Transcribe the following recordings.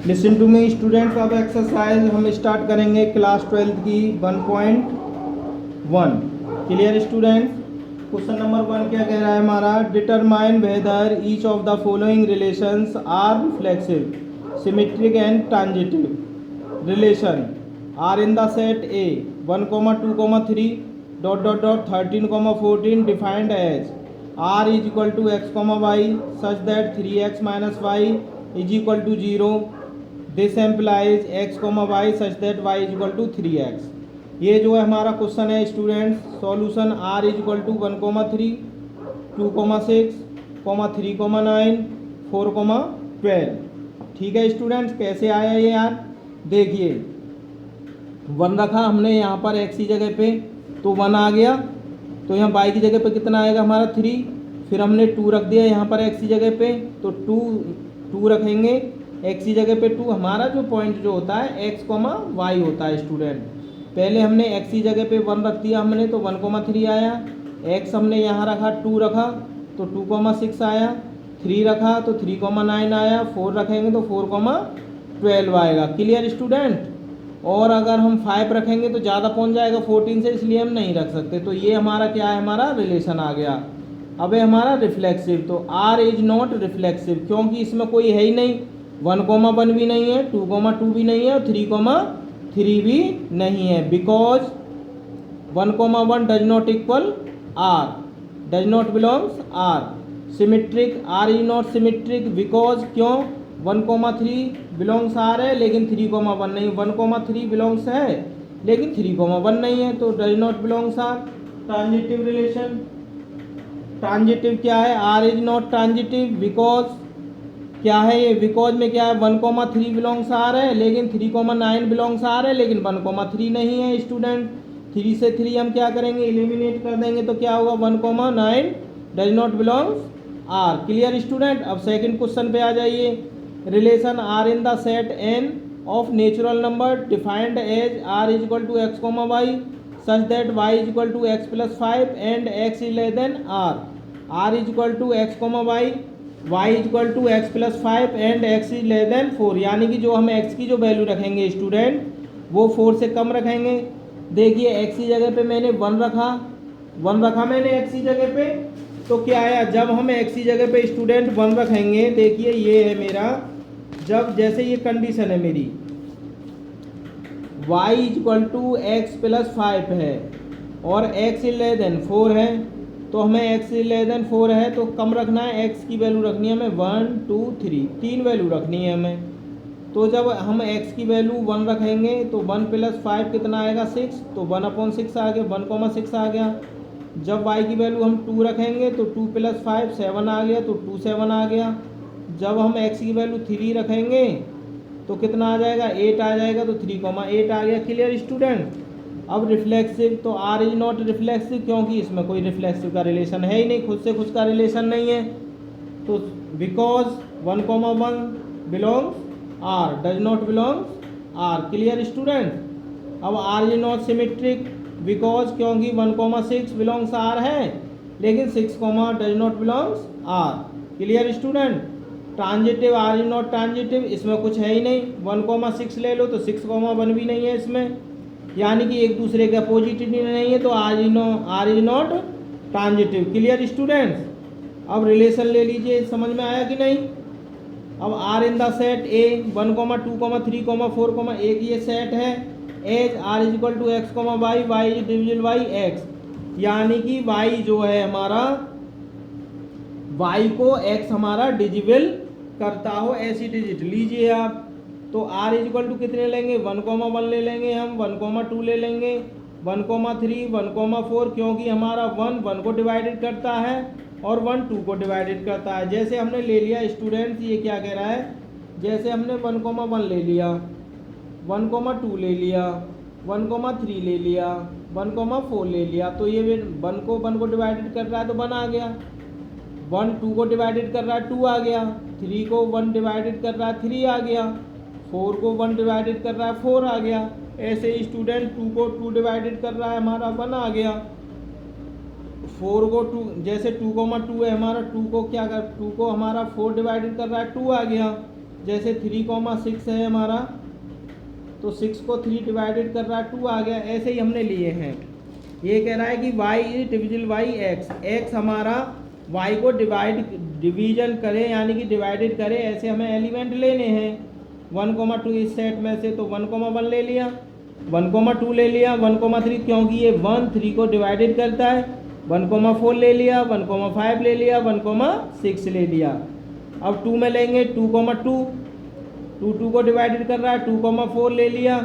Listen to me students, अब exercise हम start करेंगे क्लास 12 की 1.1। Clear students? क्वेश्चन नंबर 1 क्या कह रहा है हमारा, determine whether each of the following relations are reflexive, symmetric and transitive. Relation R in the set A 1, 2, 3 dot dot dot 13, 14 defined as R is equal to x y such that 3x minus y is equal to 0। This implies x y such that y is equal to 3x। ये जो है हमारा question है students. Solution R is equal to 1, 3, 2, 6, 3, 9, 4, 12। ठीक है students, कैसे आया ये यार? देखिए 1 रखा हमने यहाँ पर एक्स की जगह पे तो 1 आ गया, तो यहाँ वाई की जगह पे कितना आएगा हमारा 3। फिर हमने 2 रख दिया यहाँ पर एक्स की जगह पे तो 2 रखेंगे एक्स की जगह पे 2। हमारा जो पॉइंट जो होता है एक्स वाई होता है स्टूडेंट। पहले हमने एक्स की जगह पे 1 रख दिया हमने तो 1, 3 आया। एक्स हमने यहाँ रखा 2 रखा तो 2, 6 आया। 3 रखा तो 3, 9 आया। 4 रखेंगे तो 4, 12 आएगा। Clear student? और अगर हम 5 रखेंगे तो ज़्यादा पहुंच जाएगा 14 से, इसलिए हम नहीं रख सकते। तो ये हमारा क्या है, हमारा रिलेशन आ गया। अब है हमारा रिफ्लेक्सिव, तो आर इज नॉट रिफ्लेक्सिव क्योंकि इसमें कोई है ही नहीं। 1, 1 भी नहीं है, 2, 2 भी नहीं है और 3, 3 भी नहीं है। Because 1, 1 does not equal R, does not belongs R. Symmetric R is not symmetric because क्यों 1, 3 बिलोंग्स आर है लेकिन 3, 1 नहीं। 1, 3 बिलोंग्स है लेकिन 3, 1 नहीं है, तो does not belongs R. Transitive relation, transitive क्या है, R is not transitive because क्या है ये, बिकॉज में क्या है 1, 3 बिलोंग्स आर है लेकिन 3, 9 बिलोंग्स आर है लेकिन 1, 3 नहीं है स्टूडेंट। 3 से 3 हम क्या करेंगे, एलिमिनेट कर देंगे तो क्या होगा 1, 9 does not belongs R. Clear student? अब सेकंड क्वेश्चन पे आ जाइए। Relation R in the set N of natural number defined as R is equal to x y such that y is equal to x plus 5 and x is less than R. R is equal to x y, y is equal to x plus 5 and x is less than 4। यानी कि जो हम x की जो value रखेंगे student वो 4 से कम रखेंगे। देखिए एक्स की जगह पे मैंने 1 रखा, 1 रखा मैंने एक्स की जगह पे, तो क्या आया, जब हम एक्स की जगह पे स्टूडेंट 1 रखेंगे, देखिए ये है मेरा, जब जैसे ये कंडीशन है मेरी y is equal to x plus 5 है और x इज लेस देन 4 है, तो हमें x इज लेस देन 4 है तो कम रखना है, x की वैल्यू रखनी है हमें 1, 2, 3 वैल्यू रखनी है हमें। तो जब हम x की वैल्यू 1 रखेंगे तो 1 प्लस 5 कितना आएगा 6, तो 1/6 आ गया, 1,6 आ गया। जब y की वैल्यू हम 2 रखेंगे तो 2 प्लस 5 7 आ गया, तो 2, 7 आ गया। जब हम x की वैल्यू 3 रखेंगे तो कितना आ जाएगा 8 आ जाएगा, तो 3, 8 आ गया। Clear student? अब रिफ्लेक्सिव, तो आर इज नॉट रिफ्लेक्सिव क्योंकि इसमें कोई रिफ्लेक्सिव का रिलेशन है ही नहीं, खुद से खुद का रिलेशन नहीं है। तो because 1, 1 belongs R, does not belongs R. Clear student? अब R is not symmetric because क्योंकि 1, 6 बिलोंग्स आर है लेकिन 6, does not belongs R. Clear student? Transitive R is not transitive, इसमें कुछ है ही नहीं। 1, 6 ले लो तो 6, 1 भी नहीं है इसमें, यानी कि एक दूसरे के अपोजिट नहीं है, तो R is not transitive. Clear students? अब रिलेशन ले लीजिए, समझ में आया कि नहीं? अब R in the set A 1, 2, 3, 4, एक ये सेट है as R is equal to x y, y is divisible by x, यानी कि वाई जो है हमारा, वाई को एक्स हमारा डिजिबल करता हो ऐसी डिजिट लीजिए आप। तो r इज इक्वल टू कितने लेंगे 1, 1 ले लेंगे हम, 1, 2 ले लेंगे, 1, 3, 1, 4 क्योंकि हमारा 1 को डिवाइडेड करता है और 1 2 को डिवाइडेड करता है। जैसे हमने ले लिया स्टूडेंट्स, ये क्या कह रहा है, जैसे हमने 1, 1 ले लिया, 1, 2 ले लिया, 1, 3 ले लिया, 1, 4 ले लिया, तो ये 1 को डिवाइडेड कर रहा है तो 1 आ गया, 1 2 को डिवाइडेड कर रहा है 2 आ गया, 3 को 1 डिवाइडेड कर रहा है 3 आ गया, 4 को 1 डिवाइडेड कर रहा है 4 आ गया। ऐसे ही स्टूडेंट 2 को 2 डिवाइडेड कर रहा है हमारा 1 आ गया। 4 को 2, जैसे 2, 2 है हमारा, 2 को क्या कर, 2 को हमारा 4 डिवाइडेड कर रहा है 2 आ गया। जैसे 3,6 है हमारा, तो 6 को 3 डिवाइडेड कर रहा है 2 आ गया, ऐसे ही हमने लिए हैं। ये कह रहा है कि y is divisible by x, x हमारा y को डिवीजन करे यानी कि डिवाइडेड करे, ऐसे हमें एलिमेंट लेने हैं 1,2 इस सेट में से, तो 1,1 ले लिया, 1,2 ले लिया, 1,3 क्योंकि ये 1 3 को डिवाइडेड करता है, 1,4 ले लिया, 1,5 ले लिया, 1,6 ले लिया। अब 2 में लेंगे 2,2, 2 को डिवाइडेड कर रहा है, 2,4 ले लिया,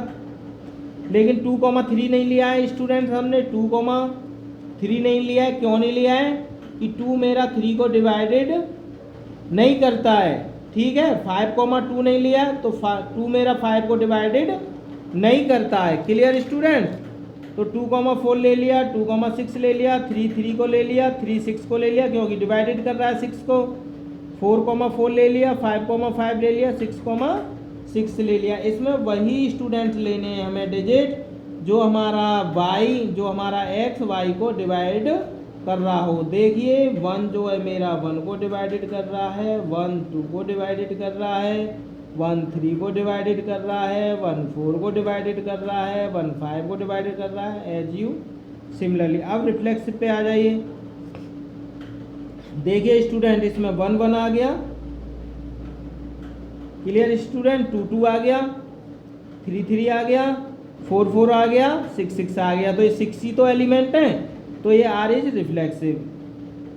लेकिन 2,3 नहीं लिया है स्टूडेंट्स, हमने 2,3 नहीं लिया है। क्यों नहीं लिया है कि 2 मेरा 3 को डिवाइडेड नहीं करता है, ठीक है। 5,2 नहीं लिया तो 2 मेरा 5 को डिवाइडेड नहीं करता है। Clear student? तो 2,4 ले लिया, 2,6 ले लिया, 3 को ले लिया, 3 6 को ले लिया क्योंकि डिवाइडेड कर रहा है 6 को, 4,4 ले लिया, 5,5 ले लिया, 6,6 ले लिया। इसमें वही स्टूडेंट्स लेने हैं हमें डिजिट जो हमारा y, जो हमारा x y को डिवाइड कर रहा हो। देखिए 1 जो है मेरा 1 को डिवाइडेड कर रहा है, 1 2 को डिवाइडेड कर रहा है, 1 3 को डिवाइडेड कर रहा है, 1 4 को डिवाइडेड कर रहा है, 1 5 को डिवाइडेड कर रहा है, एज यू सिमिलरली। अब रिफ्लेक्सिव पे आ जाइए। देखिए स्टूडेंट इसमें 1 1 आ गया, क्लियर स्टूडेंट, 2 2 आ गया, 3 3 आ गया, 4 4 आ गया, 6 6 आ गया, तो ये 6 ही तो एलिमेंट हैं, तो ये आर इज रिफ्लेक्सिव।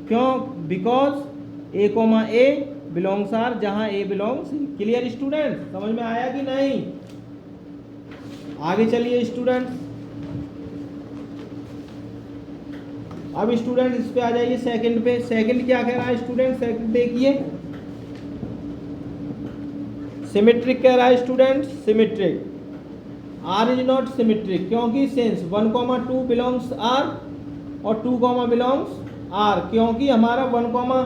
क्यों? Because a comma a belongs R जहां ए बिलोंग्स। Clear student? समझ में आया कि नहीं? आगे चलिए स्टूडेंट। अब स्टूडेंट इस पे आ जाइए सेकंड पे। सेकंड क्या कह रहा है स्टूडेंट? सेकंड देखिए सिमेट्रिक कह रहा है student, symmetric. R is not symmetric क्योंकि सिंस 1,2 बिलोंग्स आर और 2, बिलोंग्स आर, क्योंकि हमारा 1,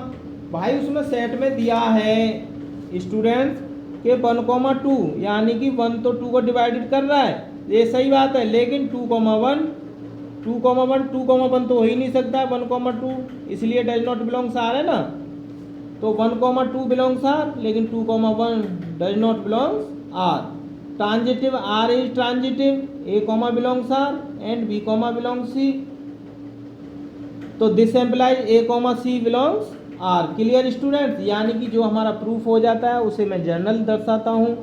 भाई उसमें सेट में दिया है स्टूडेंट्स के 1,2 यानी कि 1 तो 2 को डिवाइडेड कर रहा है, ये सही बात है, लेकिन 2,1 2,1 तो हो ही नहीं सकता 1,2, इसलिए डज नॉट बिलोंग्स आर है ना। तो 1,2 बिलोंग्स आर लेकिन 2,1 does not belongs R. Transitive R is transitive, A belongs R and B belongs C, तो this implies A C belongs R. Clear students? यानी कि जो हमारा प्रूफ हो जाता है उसे मैं जनरल दर्शाता हूँ,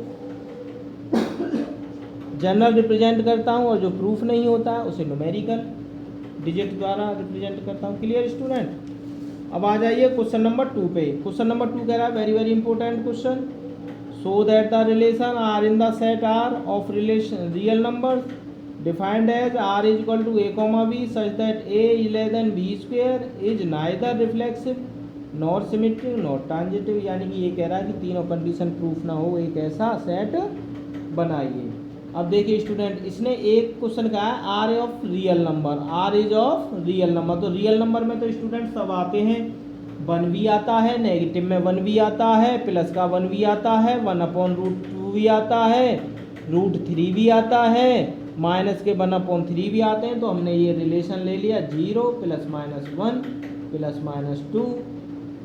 जनरल रिप्रेजेंट करता हूँ, और जो प्रूफ नहीं होता है उसे न्यूमेरिकल डिजिट द्वारा रिप्रेजेंट करता हूँ। Clear student? अब आ जाइए क्वेश्चन नंबर 2 पे। क्वेश्चन नंबर 2 कह रहा है very very important question, so that the relation R in the set R of relation real numbers defined as R is equal to a comma b such that a is less than b square is neither reflexive not symmetric not transitive. यानी कि ये कह रहा है कि तीनों condition proof ना हो एक ऐसा सेट बनाइए। अब देखिए स्टूडेंट, इसने एक क्वेश्चन कहा है R of real number, R is of real number. तो रियल नंबर में तो स्टूडेंट सब आते हैं, 1 भी आता है, नेगेटिव में 1 भी आता है, प्लस का 1 भी आता है, 1/√2 भी आता है, √3 भी आता है, माइनस के 1/3 भी आते हैं। तो हमने ये रिलेशन ले लिया 0 +- 1 +- 2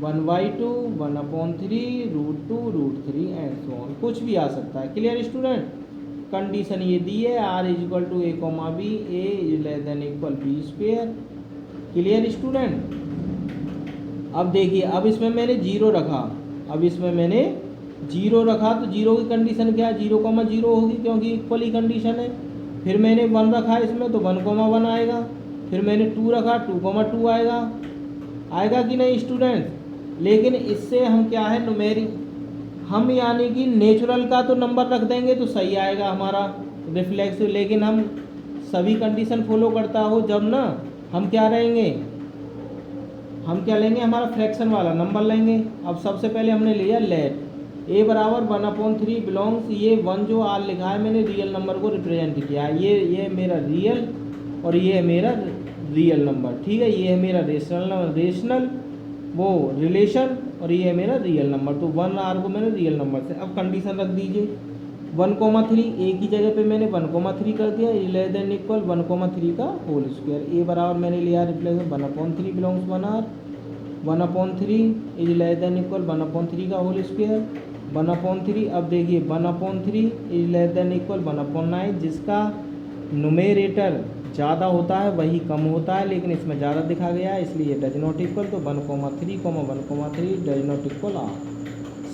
1/2 1/3 √2 √3 एंड सो ऑन, कुछ भी आ सकता है। Clear student? कंडीशन ये दी है R is equal to a comma b, a is less than equal b square. Clear student? अब देखिए, अब इसमें मैंने 0 रखा, अब इसमें मैंने 0 रखा तो 0 की कंडीशन क्या है? 0,0 होगी क्योंकि इक्वल ही कंडीशन है। फिर मैंने 1 रखा इसमें तो 1,1 आएगा, फिर मैंने 2 रखा 2,2 आएगा, आएगा कि नहीं स्टूडेंट? लेकिन इससे हम क्या है न्यूमेरिक, हम यानी कि नेचुरल का तो नंबर रख देंगे तो सही आएगा हमारा रिफ्लेक्सिव, लेकिन हम सभी कंडीशन फॉलो करता हो जब ना, हम क्या रहेंगे, हम क्या लेंगे, हमारा फ्रैक्शन वाला नंबर लेंगे। अब सबसे पहले हमने लिया लेट ए बराबर 1/3 बिलोंग्स, ये 1 जो आर लिखा है मैंने रियल नंबर को रिप्रेजेंट किया, ये मेरा रियल और ये है मेरा रियल नंबर, ठीक है। ये है मेरा रेशनल वो रिलेशन और ये है मेरा रियल नंबर। तो 1 आर को मैंने रियल नंबर से, अब कंडीशन रख दीजिए 1,3, एक ही जगह पे मैंने 1,3 कर दिया, लेस देन इक्वल 1,3 का होल स्क्वायर। ए बराबर मैंने लिया replace 1/3 belongs 1 R, 1/3 is less than equal 1/3 का होल स्क्वायर, 1/3। अब देखिए 1/3 इज लेस देन इक्वल 1/9, जिसका नुमेरेटर ज़्यादा होता है वही कम होता है, लेकिन इसमें ज़्यादा दिखा गया है इसलिए डज नॉट इक्वल, तो 1,3,1,3 does not equal R.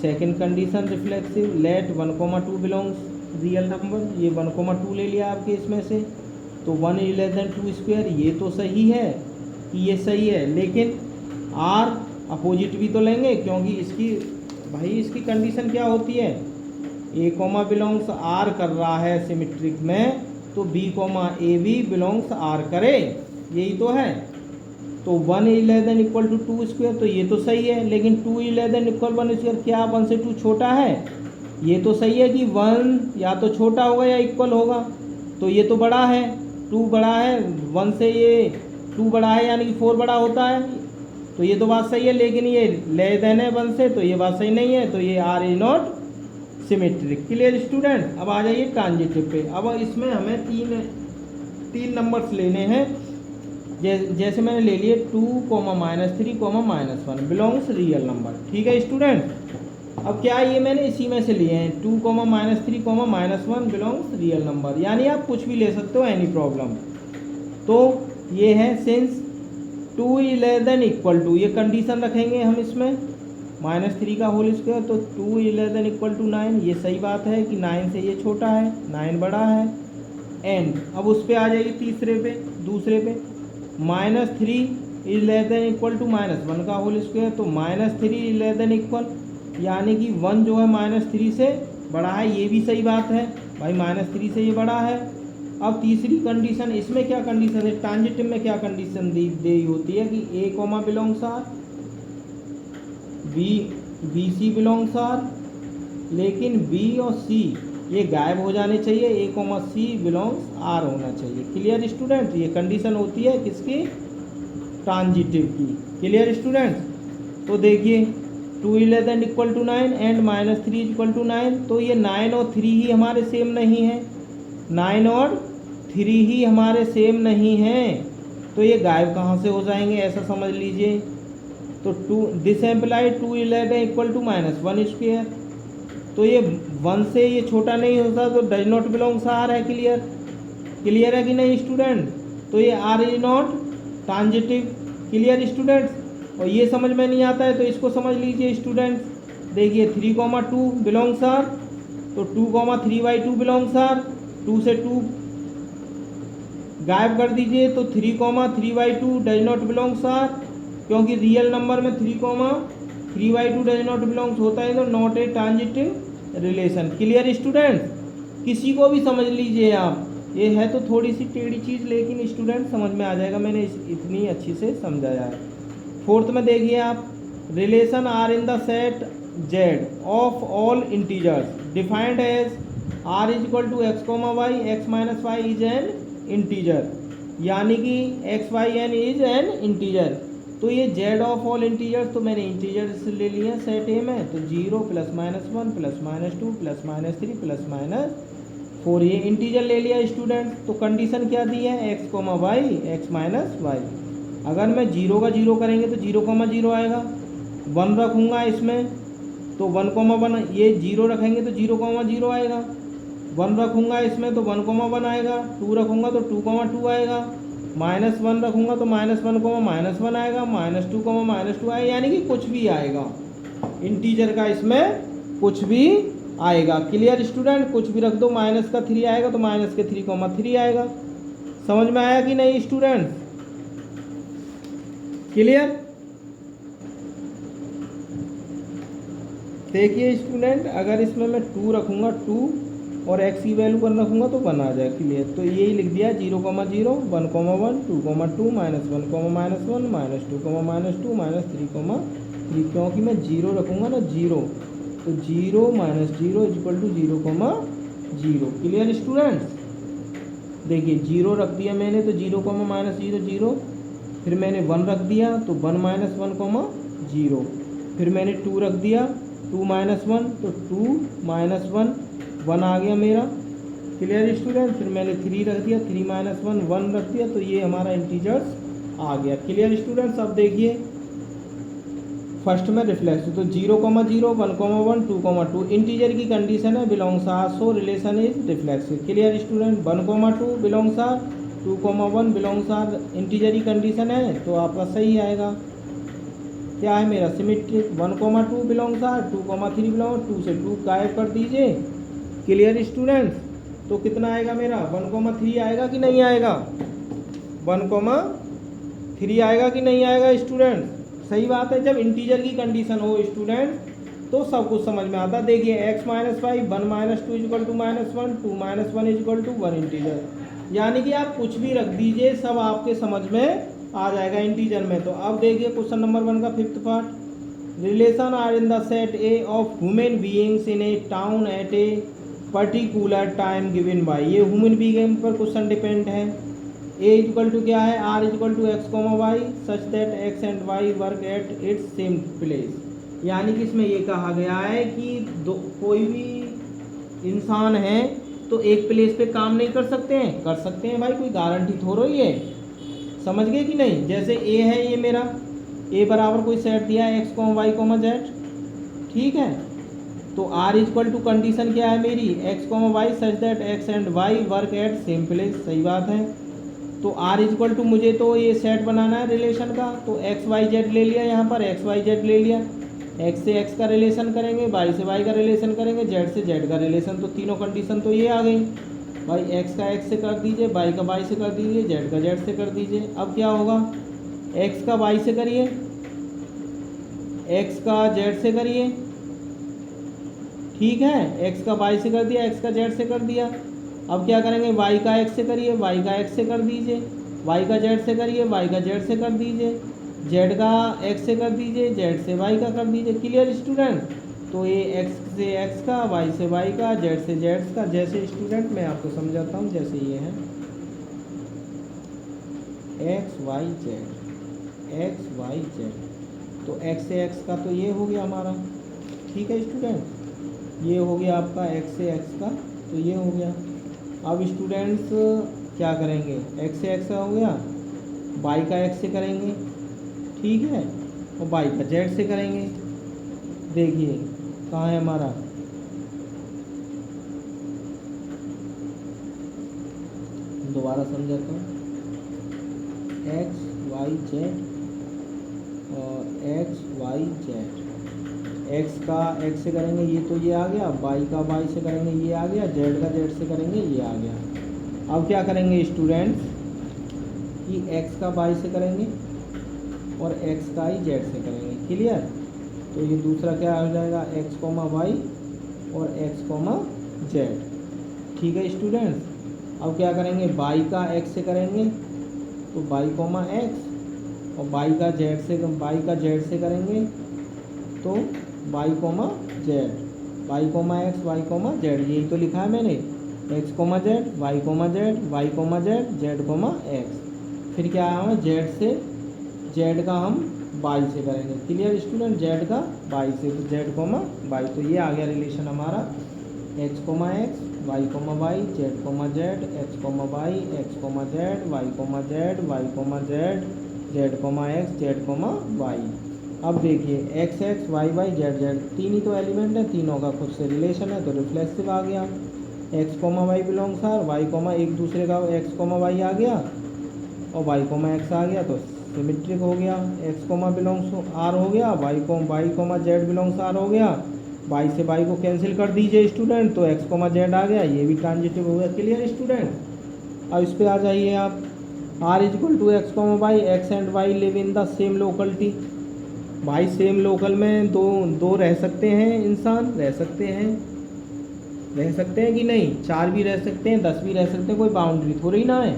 Second condition reflexive, let 1,2 belongs real number, ये 1,2 ले लिया आपके इसमें से, तो 1 इज लेस देन 2 स्क्वायर, ये तो सही है कि ये सही है, लेकिन आर अपोजिट भी तो लेंगे, क्योंकि इसकी कंडीशन क्या होती है, ए कॉमा बिलोंग्स आर कर रहा है सिमेट्रिक में, तो बी कॉमा ए भी बिलोंग्स आर करे, यही तो है। तो 1 is less than equal to 2 square, तो ये तो सही है, लेकिन 2 is less than equal 1 square, क्या 1 से 2 छोटा है, ये तो सही है कि 1 या तो छोटा होगा या इक्वल होगा, तो ये तो बड़ा है, 2 बड़ा है 1 से, ये 2 बड़ा है यानी कि 4 बड़ा होता है, तो ये तो बात सही है, लेकिन ये लेस देन है 1 से, तो ये बात सही नहीं है, तो ये R is not symmetric. Clear student. अब आ जाइए ट्रांजिटिव पे। अब इसमें हमें तीन नंबर्स लेने हैं, जैसे मैंने ले लिए 2, -3, -1 बिलोंग्स रियल नंबर। ठीक है स्टूडेंट। अब क्या ये मैंने इसी में से लिए हैं, 2, -3, -1 बिलोंग्स रियल नंबर, यानी आप कुछ भी ले सकते हो, एनी प्रॉब्लम। तो ये है since 2 is less than equal to, ये कंडीशन रखेंगे हम इसमें, -3 का होल स्क्वायर, तो 2 is less than equal to 9, ये सही बात है कि 9 से ये छोटा है, 9 बड़ा है। एंड अब उस पर आ जाइए दूसरे पे, -3 is less than equal to -1 का होल स्क्वायर, तो -3 इज लेस देन इक्वल, यानी कि 1 जो है -3 से बड़ा है, ये भी सही बात है भाई, -3 से ये बड़ा है। अब तीसरी कंडीशन, इसमें क्या कंडीशन है, ट्रांजिटिव में क्या कंडीशन दी होती है कि ए comma belongs R, B C belongs R, लेकिन बी और सी ये गायब हो जाने चाहिए, A comma C belongs R होना चाहिए। Clear student. ये कंडीशन होती है किसकी, ट्रांजिटिव की। Clear student. तो देखिए 2 is less than equal to 9 and -3 is equal to 9, तो ये 9 और 3 ही हमारे सेम नहीं है, 9 और 3 ही हमारे सेम नहीं हैं, तो ये गायब कहाँ से हो जाएंगे, ऐसा समझ लीजिए। तो 2 this imply 2 is less than equal to -1 square, तो ये 1 से ये छोटा नहीं होता, तो डज नॉट बिलोंग्स आर है। क्लियर है कि नहीं स्टूडेंट। तो ये R is not transitive. Clear students. और ये समझ में नहीं आता है तो इसको समझ लीजिए स्टूडेंट्स। देखिए 3,2 बिलोंग्स आर, तो 2,3/2 बिलोंग्स आर, 2 से 2 गायब कर दीजिए, तो 3,3/2 डज नॉट बिलोंग्स आर, क्योंकि रियल नंबर में 3,3/2 डज नॉट बिलोंग्स होता है, तो not a transitive relation. Clear student. किसी को भी समझ लीजिए आप, ये है तो थोड़ी सी टेढ़ी चीज़, लेकिन स्टूडेंट समझ में आ जाएगा, मैंने इतनी अच्छी से समझाया है। फोर्थ में देखिए आप, relation R in the set Z of all integers defined as R is equal to x comma Y, x minus y is an integer, यानी कि x y an is an integer. तो ये Z of all integers, तो मैंने integers ले लिया set ए में, तो 0 +-1 +-2 +-3 +-4 ये इंटीजर ले लिया स्टूडेंट। तो कंडीशन क्या दी है, x comma Y, x minus y. अगर मैं 0 का 0 करेंगे तो 0,0 आएगा, 1 रखूँगा इसमें तो 1,1, ये 0 रखेंगे तो 0,0 आएगा, 1 रखूँगा इसमें तो 1,1 आएगा, 2 रखूँगा तो 2,2 आएगा, -1 रखूँगा तो -1,-1 आएगा, -2,-2 आएगा, यानी कि कुछ भी आएगा इंटीजर का, इसमें कुछ भी आएगा। Clear student. कुछ भी रख दो, -3 आएगा तो -3,3 आएगा। समझ में आया कि नहीं स्टूडेंट। क्लियर। देखिए स्टूडेंट, अगर इसमें मैं 2 रखूँगा, 2 और x की वैल्यू 1 रखूँगा तो 1 आ जाए। क्लियर। तो यही लिख दिया 0,0 1,1 2,2 -1,-1 -2,-2 -3,3, क्योंकि मैं 0 रखूँगा ना, 0, तो 0 - 0 is equal to 0,0। Clear students. देखिए 0 रख दिया मैंने तो 0, -0 0, फिर मैंने 1 रख दिया तो 1 - 1,0, फिर मैंने 2 रख दिया, 2 - 1 तो 2 - 1 आ गया मेरा। Clear student. फिर मैंने 3 रख दिया, 3 - 1 रख दिया, तो ये हमारा इंटीजर्स आ गया। Clear students. अब देखिए फर्स्ट में रिफ्लेक्सिव, तो 0,0 1,1 2,2 इंटीजर की कंडीशन है belongs R, so relation is reflexive. Clear student, 1,2 belongs R, 2,1 belongs R, integer की कंडीशन है तो आपका सही आएगा। क्या है मेरा सिमेट्रिक, 1,2 बिलोंग्स आर, 2,3 बिलोंग, 2 से 2 गायब कर दीजिए। क्लियर स्टूडेंट्स, तो कितना आएगा मेरा 1,3 आएगा कि नहीं आएगा, 1,3 आएगा कि नहीं आएगा स्टूडेंट। सही बात है, जब इंटीजर की कंडीशन हो स्टूडेंट तो सब कुछ समझ में आता है। देखिए x -5 1 - 2 = -1 2 - 1 = 1 इंटीजर, यानी कि आप कुछ भी रख दीजिए सब आपके समझ में आ जाएगा इंटीजर में। तो अब देखिए क्वेश्चन नंबर 1 का 5th part, relation R in the set A of human beings in a town at a particular time given by, ये ह्यूमन बीइंग पर क्वेश्चन डिपेंड है। ए इक्वल टू क्या है, R equal to x comma Y such that x and y work at its same place, यानी कि इसमें ये कहा गया है कि कोई भी इंसान है तो एक प्लेस पे काम नहीं कर सकते हैं, कर सकते हैं भाई, कोई गारंटी थोड़ा ही है। समझ गए कि नहीं, जैसे ए है, ये मेरा ए बराबर कोई सेट दिया है x comma Y comma z, ठीक है, तो आर इक्वल टू कंडीशन क्या है मेरी, x comma Y such that x and y work at same place, सही बात है। तो आर इक्वल टू मुझे तो ये सेट बनाना है रिलेशन का, तो एक्स वाई जेड ले लिया, यहाँ पर एक्स वाई जेड ले लिया, एक्स से एक्स का रिलेशन करेंगे, वाई से वाई का रिलेशन करेंगे, जेड से जेड का रिलेशन, तो तीनों कंडीशन तो ये आ गई भाई। एक्स का एक्स से कर दीजिए, वाई का वाई से कर दीजिए, जेड का जेड से कर दीजिए। अब क्या होगा, एक्स का वाई से करिए, एक्स का जेड से करिए, ठीक है, एक्स का वाई से कर दिया, एक्स का जेड से कर दिया। अब क्या करेंगे, वाई का एक्स से करिए, वाई का एक्स से कर दीजिए, वाई का जेड से करिए, वाई का जेड से कर दीजिए, जेड का एक्स से कर दीजिए, जेड से वाई का कर दीजिए। क्लियर स्टूडेंट, तो ये एक्स से एक्स का, वाई से वाई का, जेड से जेड का, जैसे स्टूडेंट मैं आपको समझाता हूँ, जैसे ये है x y z, x y z, तो एक्स से एक्स का तो ये हो गया हमारा, ठीक है स्टूडेंट, ये हो गया आपका एक्स से एक्स का, तो ये हो गया। अब स्टूडेंट्स क्या करेंगे, एक्स से एक्स का हो गया, वाई का एक्स से करेंगे, ठीक है, और वाई का जेड से करेंगे। देखिए कहाँ है हमारा, दोबारा समझाता हूँ, एक्स वाई जेड और एक्स वाई जेड, एक्स का एक्स से करेंगे ये तो ये आ गया, वाई का वाई से करेंगे ये आ गया, जेड का जेड से करेंगे ये आ गया। अब क्या करेंगे स्टूडेंट्स कि एक्स का वाई से करेंगे और एक्स का ही जेड से करेंगे। क्लियर, तो ये दूसरा क्या हो जाएगा, एक्स कॉमा वाई और एक्स कॉमा जेड, ठीक है स्टूडेंट्स। अब क्या करेंगे, वाई का एक्स से करेंगे तो वाई कॉमा एक्स, और वाई का जेड से, वाई का जेड से करेंगे तो Y comma z, y comma x, Y comma Z, यही तो लिखा है मैंने, x comma z, y comma z, y comma z, z comma x. फिर क्या है, जेड से जेड का हम वाई से करेंगे। क्लियर स्टूडेंट, जेड का वाई से, तो जेड कॉमा वाई, तो ये आ गया रिलेशन हमारा, x comma x, Y comma Y, Z comma z, x comma Y, x comma z, y comma z, y comma z, z comma x, z comma y. अब देखिए x x, y y, z z, तीन ही तो element है, तीनों का खुद से रिलेशन है, तो रिफ्लेक्सिव आ गया। X comma y belongs R, y comma एक दूसरे का एक्स कॉमा वाई आ गया और वाई कॉमा एक्स आ गया, तो सिमेट्रिक हो गया। एक्स कॉमा बिलोंग्स आर हो गया, y comma z belongs R हो गया, वाई से वाई को कैंसिल कर दीजिए स्टूडेंट, तो एक्स कॉमा जेड आ गया, ये भी ट्रांजिटिव हो गया। क्लियर स्टूडेंट, अब इस पर आ जाइए आप, R equal to x comma Y, x and y live in the same locality, भाई सेम लोकल में दो रह सकते हैं इंसान, रह सकते हैं कि नहीं, 4 भी रह सकते हैं, 10 भी रह सकते हैं, कोई बाउंड्री थोड़ी ना है।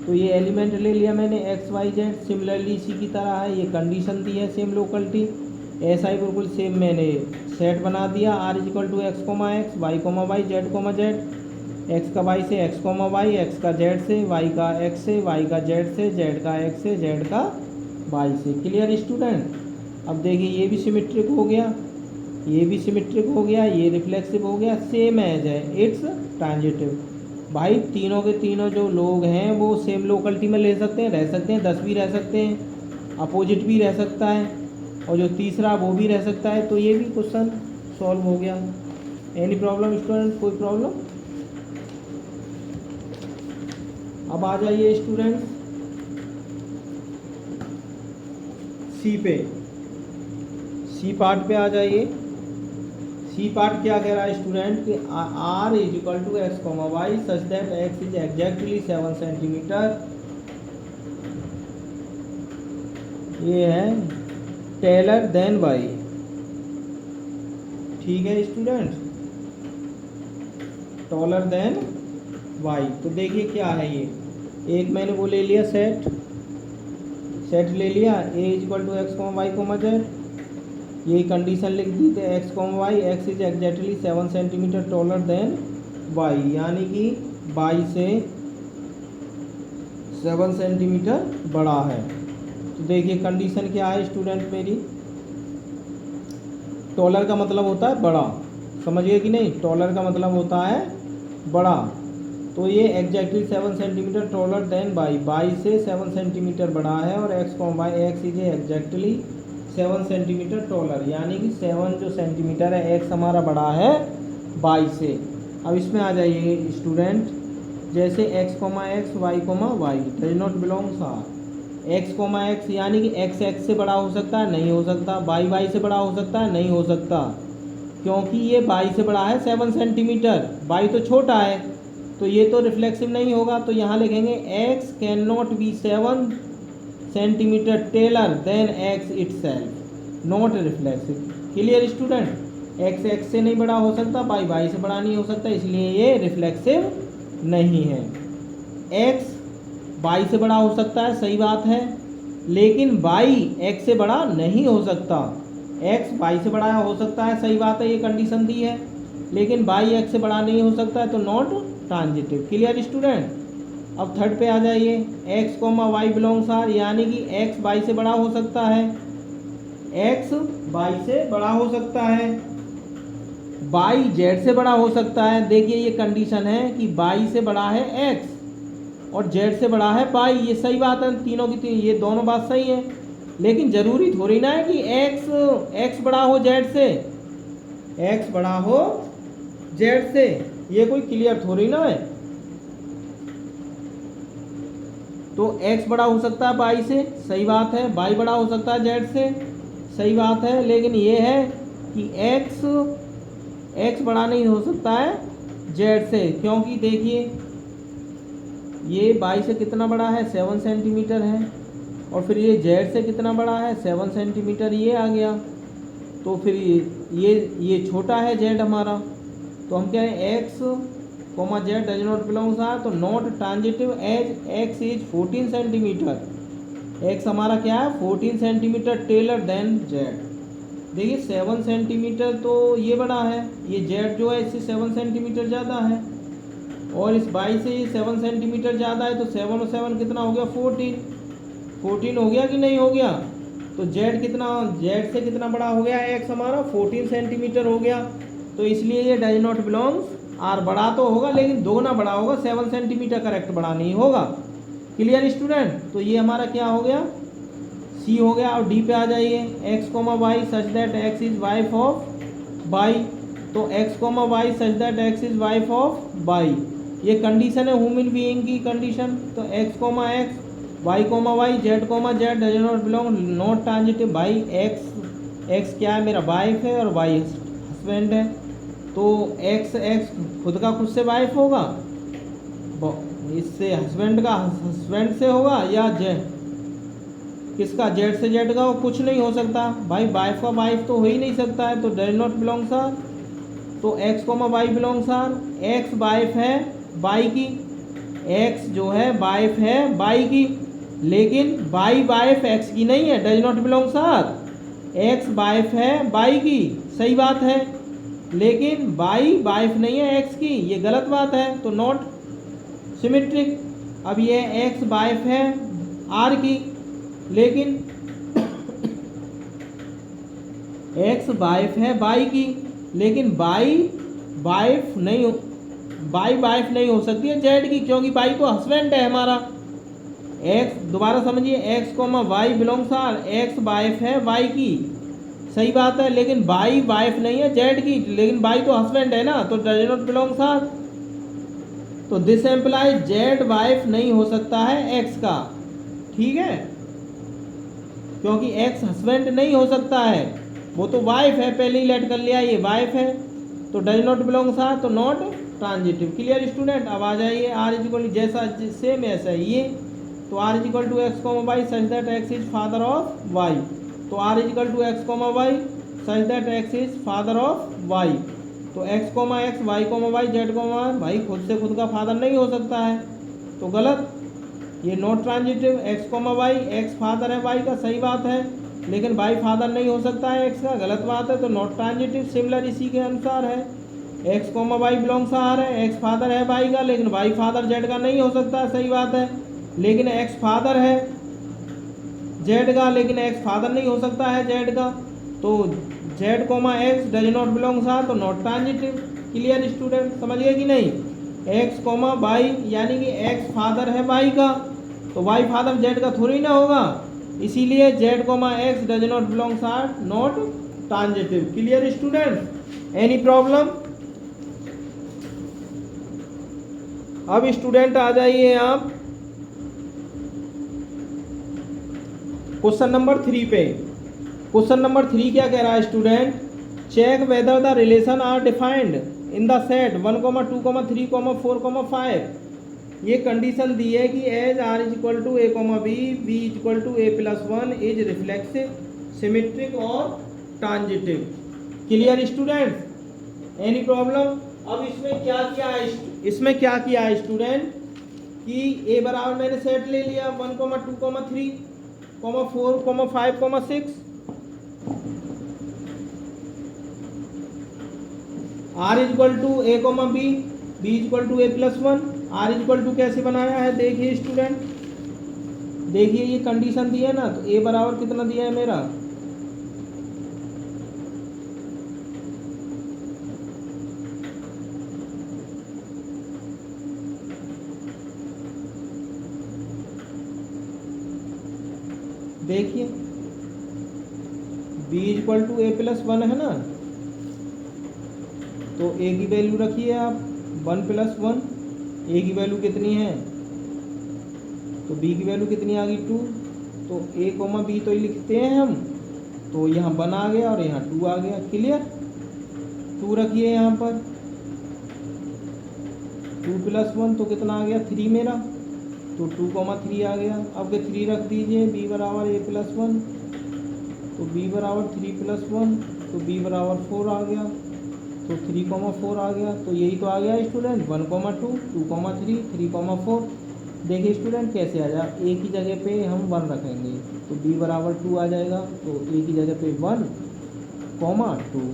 तो ये एलिमेंट ले लिया मैंने एक्स वाई जेड, सिमिलरली इसी की तरह है, ये कंडीशन दी है सेम लोकलिटी, ऐसा ही बिल्कुल सेम मैंने सेट बना दिया, are equal to x comma x, Y comma Y, Z comma z, x का वाई से एक्स कॉमा वाई, एक्स का जेड से, वाई का एक्स से, वाई का जेड से, जेड का एक्स से, जेड का वाई से। क्लियर स्टूडेंट, अब देखिए ये भी सिमेट्रिक हो गया, ये भी सिमेट्रिक हो गया, ये रिफ्लेक्सिव हो गया, सेम एज है, इट्स ट्रांजिटिव। भाई तीनों के तीनों जो लोग हैं वो सेम लोकलिटी में ले सकते हैं, रह सकते हैं, 10 भी रह सकते हैं, अपोजिट भी रह सकता है, और जो तीसरा वो भी रह सकता है। तो ये भी क्वेश्चन सॉल्व हो गया। एनी प्रॉब्लम स्टूडेंट, कोई प्रॉब्लम? अब आ जाइए स्टूडेंट सी पे, सी पार्ट पे आ जाइए। सी पार्ट क्या कह रहा है स्टूडेंट कि R is equal to x comma Y such that x is exactly 7 centimetre. ये है टेलर देन वाई। ठीक है स्टूडेंट, टॉलर देन वाई। तो देखिए क्या है ये, एक मैंने वो ले लिया सेट ले लिया, A is equal to x comma Y comma Z. यही कंडीशन लिख दी थी X comma Y, x is exactly 7 centimetre taller than Y, यानी कि वाई से 7 सेंटीमीटर बड़ा है। तो देखिए कंडीशन क्या है स्टूडेंट मेरी, टॉलर का मतलब होता है बड़ा, समझिए कि नहीं, टॉलर का मतलब होता है बड़ा। तो ये exactly 7 centimetre taller than y, y से 7 सेंटीमीटर बड़ा है, और x comma Y, x is exactly 7 centimetre taller, यानी कि 7 जो सेंटीमीटर है एक्स हमारा बड़ा है वाई से। अब इसमें आ जाइए स्टूडेंट, जैसे x comma x, Y comma y does not belongs R. X comma x यानी कि एक्स एक्स से बड़ा हो सकता है, नहीं हो सकता। वाई वाई से बड़ा हो सकता है, नहीं हो सकता, क्योंकि ये वाई से बड़ा है 7 सेंटीमीटर, वाई तो छोटा है, तो ये तो रिफ्लेक्सिव नहीं होगा। तो यहाँ लिखेंगे x can not be 7 centimetre taller than x itself, not reflexive. Clear student, x x से नहीं बड़ा हो सकता, वाई वाई से बड़ा नहीं हो सकता, इसलिए ये रिफ्लेक्सिव नहीं है। एक्स वाई से बड़ा हो सकता है, सही बात है, लेकिन वाई एक्स से बड़ा नहीं हो सकता। एक्स वाई से बड़ा हो सकता है, सही बात है, ये कंडीशन दी है, लेकिन वाई एक्स से बड़ा नहीं हो सकता है, तो नॉट ट्रांजिटिव। Clear student. अब थर्ड पे आ जाइए, x comma y belongs R, यानी कि एक्स वाई से बड़ा हो सकता है, एक्स वाई से बड़ा हो सकता है, वाई जेड से बड़ा हो सकता है। देखिए ये कंडीशन है कि वाई से बड़ा है एक्स और जेड से बड़ा है वाई, ये सही बात है, तीनों की तीन ये दोनों बात सही है, लेकिन जरूरी थोड़ी ना है कि एक्स बड़ा हो जेड से, एक्स बड़ा हो जेड से, ये कोई क्लियर थोड़ी ना है। तो x बड़ा हो सकता है y से, सही बात है, y बड़ा हो सकता है z से, सही बात है, लेकिन ये है कि x बड़ा नहीं हो सकता है z से, क्योंकि देखिए ये y से कितना बड़ा है 7 सेंटीमीटर है, और फिर ये z से कितना बड़ा है 7 सेंटीमीटर, ये आ गया। तो फिर ये छोटा है z हमारा, तो हम कह रहे हैं X comma Z does not belongs R, तो not transitive as X is 14 centimetre. X हमारा क्या है 14 सेंटीमीटर टेलर देन जेड। देखिए 7 सेंटीमीटर तो ये बड़ा है, ये जेड जो है इससे 7 सेंटीमीटर ज़्यादा है, और इस वाई से ये 7 सेंटीमीटर ज़्यादा है, तो 7 और 7 कितना हो गया 14 हो गया कि नहीं हो गया। तो जेड से कितना बड़ा हो गया एक्स हमारा 14 सेंटीमीटर हो गया, तो इसलिए ये डज नॉट बिलोंग्स आर। बड़ा तो होगा लेकिन दोगुना बड़ा होगा, 7 सेंटीमीटर करेक्ट बड़ा नहीं होगा। Clear student. तो ये हमारा क्या हो गया सी हो गया। और डी पे आ जाइए, x comma Y such that x is wife of Y, तो x comma Y such that x is wife of Y, ये कंडीशन है ह्यूमन बीइंग की कंडीशन। तो x comma x, Y comma Y, Z comma Z does not belong, not transitive. भाई X क्या है मेरा wife है और वाई हस्बैंड है, तो एक्स खुद का खुद से वाइफ होगा, इससे हस्बैंड का हस्बैंड से होगा, या किसका जेड से जेड का, कुछ नहीं हो सकता भाई, वाइफ का वाइफ तो हो ही नहीं सकता है, तो डज नॉट बिलोंग्स आर। तो x comma y belongs R, x wife है वाई की, एक्स जो है वाइफ है वाई की, लेकिन वाई वाइफ एक्स की नहीं है, does not belongs R. X wife है वाई की, सही बात है, लेकिन वाई वाइफ नहीं है एक्स की, ये गलत बात है, तो नॉट सिमेट्रिक। अब ये एक्स वाइफ है आर की, लेकिन एक्स वाइफ है वाई की, लेकिन वाई वाइफ नहीं हो सकती है जेड की, क्योंकि वाई तो हस्बैंड है हमारा। एक्स दोबारा समझिए, x comma y belongs R, x wife है वाई की, सही बात है, लेकिन बाई वाइफ नहीं है जेड की, लेकिन बाई तो हस्बैंड है ना, तो डज नॉट बिलोंग्स आर। तो दिस एम्प्लाइज जेड वाइफ नहीं हो सकता है एक्स का, ठीक है, क्योंकि एक्स हस्बैंड नहीं हो सकता है, वो तो वाइफ है, पहले ही लेट कर लिया, ये वाइफ है, तो डज नॉट बिलोंग्स आर, तो नॉट ट्रांजिटिव। Clear student. अब आ जाइए आर इज इक्वल जैसा सेम ऐसा ये, तो R is equal to x comma Y such that x is father of Y, तो R is equal to x comma Y such that x is father of Y, तो x comma x Y comma Y Z comma भाई खुद से खुद का father नहीं हो सकता है, तो गलत, ये not transitive. X comma Y, x father है वाई का, सही बात है, लेकिन वाई फादर नहीं हो सकता है एक्स का, गलत बात है, तो नॉट ट्रांजिटिव। सिमिलर इसी के अनुसार है, x comma y belongs R है, एक्स फादर है वाई का, लेकिन वाई फादर जेड का नहीं हो सकता है, सही बात है, लेकिन एक्स फादर है जेड का, लेकिन एक्स फादर नहीं हो सकता है जेड का, तो z comma x does not belongs R, तो नॉट ट्रांजिटिव। क्लियर स्टूडेंट, समझ गए कि नहीं। एक्स कॉमा वाई यानी कि एक्स फादर है वाई का, तो वाई फादर जेड का थोड़ी ना होगा, इसीलिए z comma x does not belongs R not transitive. Clear student, any problem. अब स्टूडेंट आ जाइए आप क्वेश्चन नंबर 3 पे। क्वेश्चन नंबर 3 क्या कह रहा है student, check whether the relation R defined in the set 1, 2, 3, 4, 5। ये कंडीशन दी है कि as R is equal to a comma b, b is equal to a plus 1 is reflexive, symmetric और transitive. Clear student, any problem. अब इसमें क्या किया है, इसमें क्या किया है स्टूडेंट कि ए बराबर मैंने सेट ले लिया 1, 2, 3, 4, 5, 6। R is equal to a comma b, b is equal to a plus 1। R is equal to कैसे बनाया है देखिए स्टूडेंट, देखिए ये कंडीशन दी है ना, तो ए बराबर कितना दिया है मेरा, देखिए b is equal to a plus 1 है ना, तो ए की वैल्यू रखिए आप 1 + 1, ए की वैल्यू कितनी है, तो बी की वैल्यू कितनी आ गई 2, तो ए कॉमा बी तो ही लिखते हैं हम, तो यहाँ 1 आ गया और यहाँ 2 आ गया। क्लियर, 2 रखिए यहाँ पर, 2 + 1 तो कितना आ गया 3 मेरा, तो 2, 3 आ गया। अब के 3 रख दीजिए, बी बराबर ए प्लस 1, तो बी बराबर 3 + 1, तो बी बराबर 4 आ गया, तो 3, 4 आ गया, तो यही तो आ गया स्टूडेंट 1, 2, 2, 3, 3, 4। देखिए स्टूडेंट कैसे आ जाए, ए की जगह पे हम 1 रखेंगे, तो बी बराबर 2 आ जाएगा, तो ए की जगह पे 1, 2।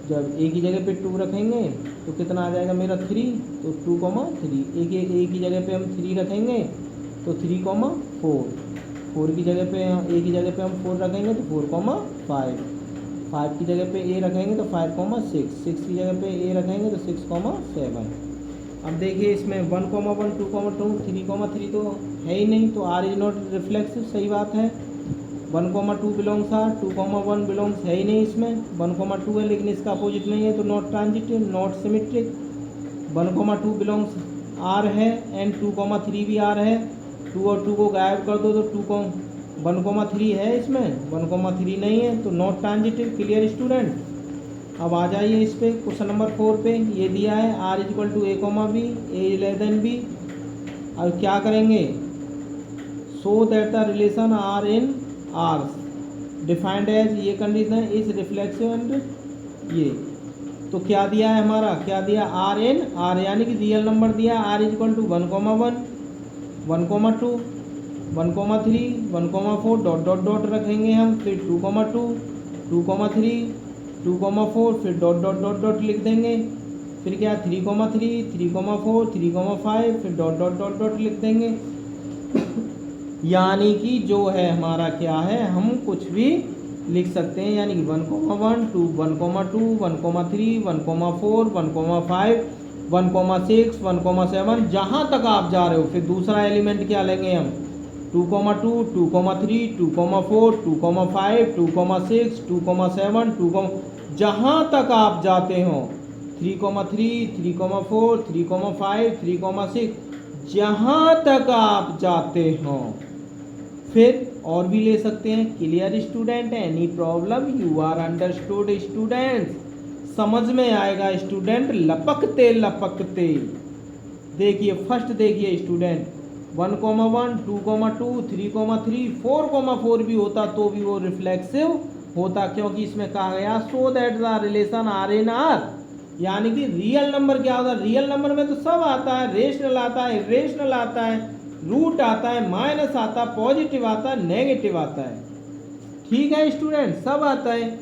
जब ए की जगह पे 2 रखेंगे तो कितना आ जाएगा मेरा 3, तो 2, 3। ए की जगह पे हम 3 रखेंगे तो 3, 4। 4 की जगह पे ए की जगह पे हम 4 रखेंगे तो 4, 5। 5 की जगह पे ए रखेंगे तो 5, 6। 6 की जगह पे ए रखेंगे तो 6, 7। अब देखिए इसमें 1, 1, 2, 2, 3, 3 तो है ही नहीं, तो आर इज नॉट रिफ्लेक्सिव, सही बात है। 1, 2 बिलोंग्स आर, 2, 1 बिलोंग्स है ही नहीं इसमें, 1, 2 है लेकिन इसका अपोजिट नहीं है, तो not transitive, not symmetric. 1, 2 belongs R है एंड 2, 3 भी आर है, 2 और 2 को गायब कर दो तो 1, 3 है इसमें, 1, 3 नहीं है, तो नॉट ट्रांजिटिव। क्लियर स्टूडेंट, अब आ जाइए इस पे क्वेश्चन नंबर 4 पे। ये दिया है R is equal to a comma b, a less than b. अब क्या करेंगे, so that the relation R in R defined as, ये कंडीशन इज रिफ्लेक्सिव एंड ये, तो क्या दिया है हमारा, क्या दिया आर इन आर, यानी कि रियल नंबर दिया R is equal to 1, 1, 1, 2, 1, 3, 1, 4 dot dot dot रखेंगे हम, फिर 2, 2, 2, 3, 2, 4 फिर डॉट डॉट डॉट डॉट लिख देंगे, फिर क्या 3, 3, 3, 4, 3, 5 फिर डॉट डॉट डॉट डॉट लिख देंगे। यानी कि जो है हमारा क्या है, हम कुछ भी लिख सकते हैं, यानी कि 1, 1, 2, 1, 2, 1, 3, 1, 4, 1, 5, 1, 6, 1, 7, जहाँ तक आप जा रहे हो। फिर दूसरा एलिमेंट क्या लेंगे हम, 2,2, 2,3, 2,4, 2,5, 2,6, 2,7, 2, जहाँ तक आप जाते हो 3,3, 3,4, 3,5, 3,6, जहाँ तक आप जाते हो। फिर और भी ले सकते हैं। Clear student? Any problem? You are understood student? समझ में आएगा स्टूडेंट? लपकते लपकते देखिए, फर्स्ट देखिए स्टूडेंट, 1,1, 2,2, 3,3, 4,4 भी होता तो भी वो रिफ्लेक्सिव होता, क्योंकि इसमें कहा गया so that the relation R in R, यानी कि रियल नंबर क्या होता है। रियल नंबर में तो सब आता है, रेशनल आता है, इरेशनल आता है, रूट आता है, माइनस आता है, पॉजिटिव आता है, नेगेटिव आता है। ठीक है स्टूडेंट, सब आता है।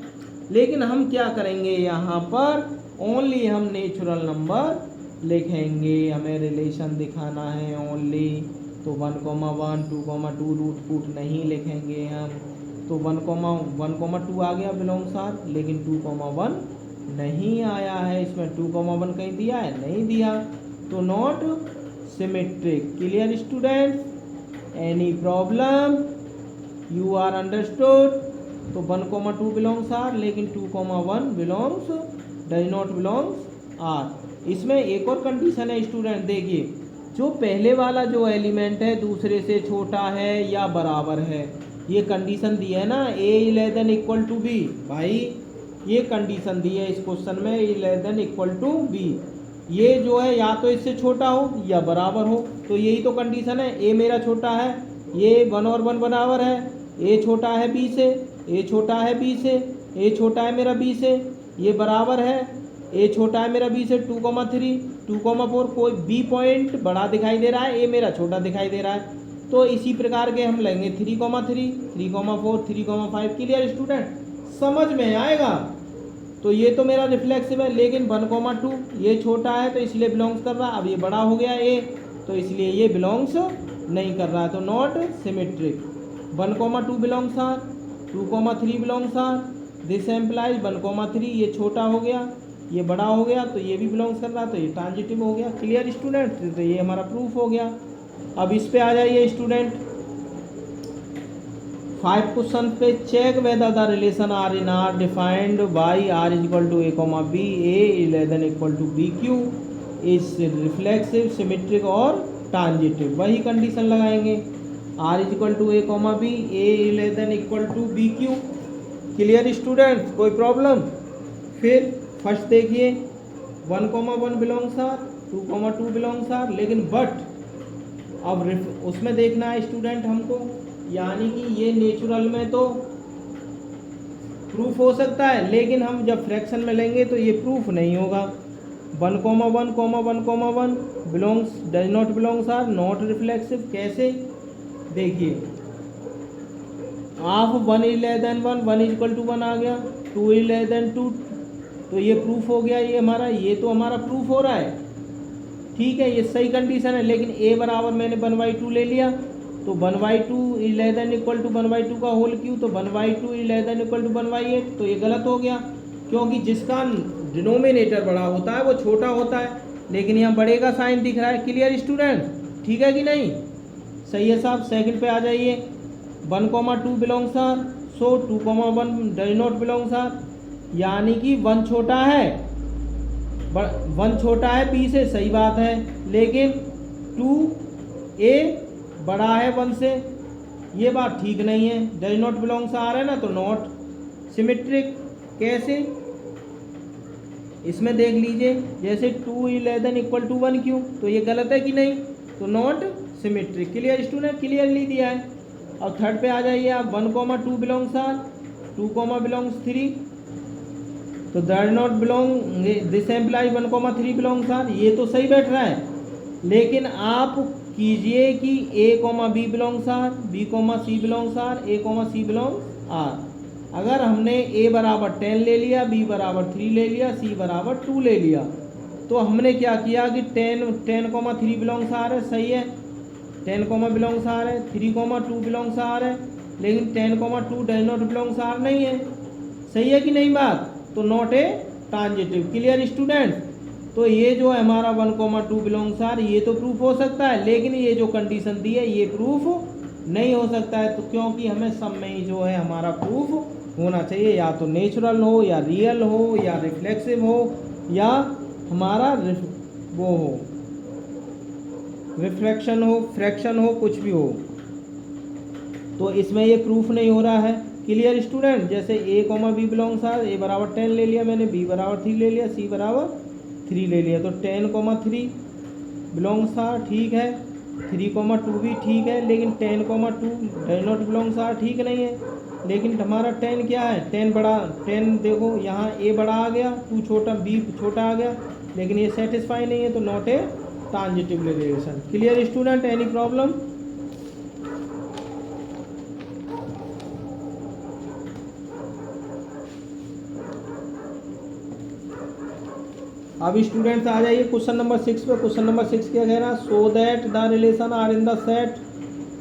लेकिन हम क्या करेंगे, यहाँ पर ओनली हम नेचुरल नंबर लिखेंगे, हमें रिलेशन दिखाना है ओनली। तो 1,1, 2,2 रूट फूट नहीं लिखेंगे हम। तो 1,2 आ गया बिलोंग्स आर, लेकिन 2,1 नहीं आया है। इसमें 2,1 कहीं दिया है? नहीं दिया, तो not symmetric. Clear student? Any problem? You are understood? तो 1,2 बिलोंग्स आर, लेकिन 2,1 belongs does not belongs R. इसमें एक और कंडीशन है स्टूडेंट, देखिए, जो पहले वाला जो एलिमेंट है दूसरे से छोटा है या बराबर है, ये कंडीशन दी है ना, a less than equal to b. भाई ये कंडीशन दी है इस क्वेश्चन में, a less than equal to b. ये जो है या तो इससे छोटा हो या बराबर हो, तो यही तो कंडीशन है। ए मेरा छोटा है, ये 1 और 1 बराबर है, ए छोटा है बी से, ए छोटा है बी से, ए छोटा है मेरा बी से, ये बराबर है, ए छोटा है मेरा बी से 2,3, 2,4, कोई बी पॉइंट बड़ा दिखाई दे रहा है, ए मेरा छोटा दिखाई दे रहा है। तो इसी प्रकार के हम लेंगे 3,3, 3,4, 3,5। Clear student? समझ में आएगा? तो ये तो मेरा रिफ्लेक्सिव है, लेकिन 1,2 ये छोटा है तो इसलिए बिलोंग्स कर रहा है। अब ये बड़ा हो गया ए, तो इसलिए ये बिलोंग्स नहीं कर रहा है, तो not symmetric. 1,2 belongs R, 2,3 belongs R, this implies 1,3, ये छोटा हो गया, ये बड़ा हो गया, तो ये भी बिलोंग्स कर रहा है, तो ये ट्रांजिटिव हो गया। Clear student? तो ये हमारा प्रूफ हो गया। अब इस पे आ जाइए स्टूडेंट, 5 क्वेश्चन पे, check whether the relation R in R defined by R is equal to a comma b, a less than equal to b cube is reflexive, symmetric और ट्रांजिटिव। वही कंडीशन लगाएंगे, R is equal to a comma b, a less than equal to b cube. Clear student? कोई problem? फिर first देखिए, 1,1 belongs R, 2,2 belongs R, लेकिन but अब उसमें देखना है स्टूडेंट हमको, यानी कि ये नेचुरल में तो प्रूफ हो सकता है, लेकिन हम जब फ्रैक्शन में लेंगे तो ये प्रूफ नहीं होगा। 1,1,1,1 belongs does not belongs R not reflexive. कैसे? देखिए, आप 1 is less than 1, 1 is equal to 1 आ गया, 2 इज लेस देन 2, तो ये प्रूफ हो गया। ये हमारा, ये तो हमारा प्रूफ हो रहा है, ठीक है, ये सही कंडीशन है। लेकिन ए बराबर मैंने 1/2 ले लिया, तो 1/2 is less than equal to 1/2 का होल क्यू, तो 1/2 is less than equal to 1/8, तो ये गलत हो गया, क्योंकि जिसका डिनोमिनेटर बड़ा होता है वो छोटा होता है, लेकिन यहाँ बड़े का साइन दिख रहा है। Clear student? ठीक है कि नहीं? सही है साहब। सेकंड पे आ जाइए, 1,2 belongs R, so 2,1 does not belongs R, यानी कि 1 छोटा है, 1 छोटा है बी से, सही बात है, लेकिन 2a बड़ा है 1 से, ये बात ठीक नहीं है। डज नॉट बिलोंग्स आ रहा है ना, तो नॉट सिमेट्रिक। कैसे? इसमें देख लीजिए, जैसे 2 is less than equal to 1 क्यों, तो ये गलत है कि नहीं, तो not symmetric. Clear student? Clearly दिया है। अब थर्ड पे आ जाइए आप, 1,2 बिलोंग्स आर, 2, बिलोंग्स 3, तो does not belong, this implies 1,3 belongs R, ये तो सही बैठ रहा है, लेकिन आप कीजिए कि ए comma b belongs R, b comma C belongs R, a comma C belongs R. अगर हमने ए बराबर 10 ले लिया, बी बराबर 3 ले लिया, सी बराबर 2 ले लिया, तो हमने क्या किया कि 10,3 बिलोंग्स आर है, सही है, 10, बिलोंग्स आर है, 3,2 बिलोंग्स आर है, लेकिन 10,2 डज नॉट बिलोंग्स आर नहीं है। सही है कि नहीं बात? तो not a transitive. Clear student? तो ये जो है हमारा 1,2 बिलोंग्स आर, ये तो प्रूफ हो सकता है, लेकिन ये जो कंडीशन दी है ये प्रूफ नहीं हो सकता है, तो क्योंकि हमें सब में ही जो है हमारा प्रूफ होना चाहिए, या तो नेचुरल हो या रियल हो या रिफ्लेक्सिव हो या हमारा वो हो रिफ्लेक्शन हो, फ्रैक्शन हो, कुछ भी हो। तो इसमें ये प्रूफ नहीं हो रहा है। Clear student? जैसे ए कॉमा बी बिलोंग्स आर, ए बराबर 10 ले लिया मैंने, बी बराबर 3 ले लिया, सी बराबर 3 ले लिया, तो 10,3 बिलोंग्स आर, ठीक है। 3,2 भी ठीक है, लेकिन 10,2 डज नॉट बिलोंग्स आर ठीक नहीं है। लेकिन हमारा 10 क्या है, 10 बड़ा, 10 देखो यहाँ ए बड़ा आ गया, 2 छोटा, बी छोटा आ गया, लेकिन ये सेटिस्फाई नहीं है, तो not a transitive relation. Clear student? Any problem? अब स्टूडेंट्स आ जाइए क्वेश्चन नंबर 6 पे। क्वेश्चन नंबर 6 क्या कह रहा है? So that the relation R in the set